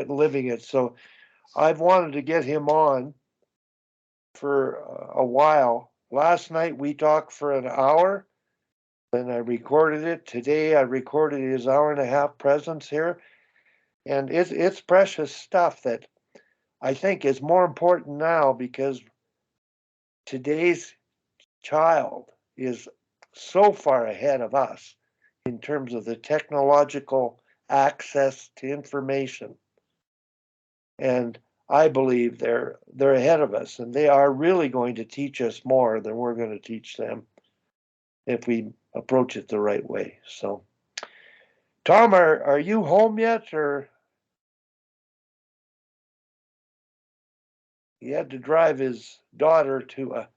living it. So I've wanted to get him on for a while. Last night we talked for an hour, and I recorded it. Today I recorded his hour and a half presence here, and it's precious stuff that I think is more important now because today's child is so far ahead of us in terms of the technological access to information. And I believe they're ahead of us, and they are really going to teach us more than we're going to teach them if we approach it the right way. So, Tom, are you home yet, or he had to drive his daughter to a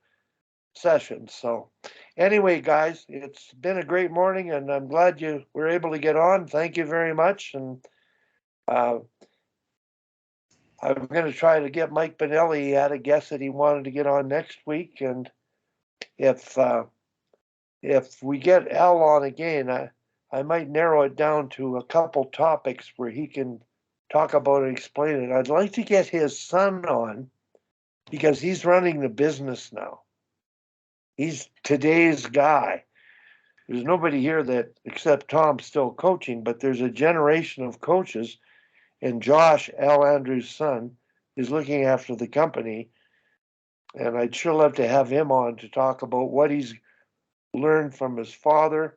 session? So, anyway, guys, it's been a great morning, and I'm glad you were able to get on. Thank you very much, and I'm going to try to get Mike Benelli. He had a guess that he wanted to get on next week, and if we get Al on again, I might narrow it down to a couple topics where he can talk about and explain it. I'd like to get his son on because he's running the business now. He's today's guy. There's nobody here that, except Tom, still coaching, but there's a generation of coaches, and Josh, Al Andrews' son, is looking after the company. And I'd sure love to have him on to talk about what he's learned from his father,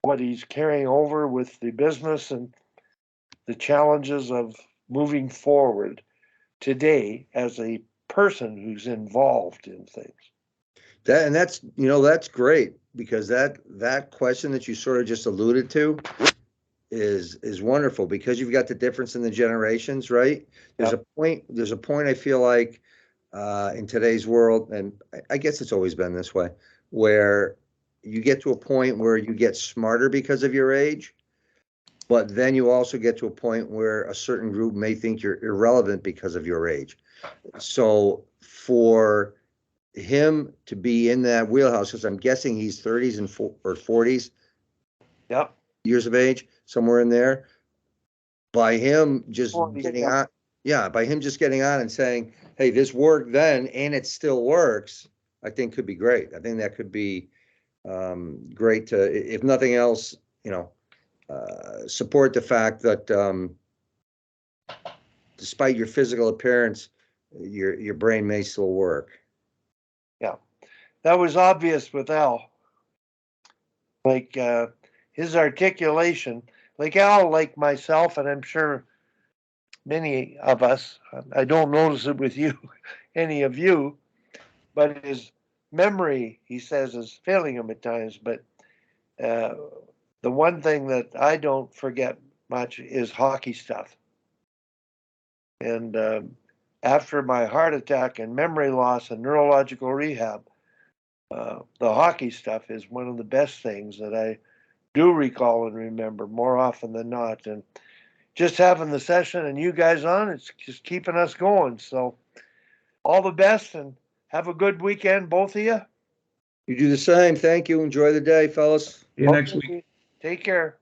what he's carrying over with the business, and the challenges of moving forward today as a person who's involved in things. That's great, because that question that you sort of just alluded to is wonderful, because you've got the difference in the generations, right? There's a point I feel like in today's world, and I guess it's always been this way, where you get to a point where you get smarter because of your age, but then you also get to a point where a certain group may think you're irrelevant because of your age. So for him to be in that wheelhouse, because I'm guessing he's 30s or 40s years of age, somewhere in there, by him just getting on, by him just getting on and saying, hey, this worked then and it still works, I think could be great. I think that could be great to, if nothing else, support the fact that despite your physical appearance, your brain may still work. Yeah, that was obvious with Al. Like his articulation, like Al, like myself, and I'm sure many of us, I don't notice it with you, any of you, but his memory, he says, is failing him at times. But the one thing that I don't forget much is hockey stuff. And after my heart attack and memory loss and neurological rehab, the hockey stuff is one of the best things that I do recall and remember more often than not. And just having the session and you guys on, it's just keeping us going. So all the best and have a good weekend, both of you. You do the same. Thank you. Enjoy the day, fellas. See you next week. Take care.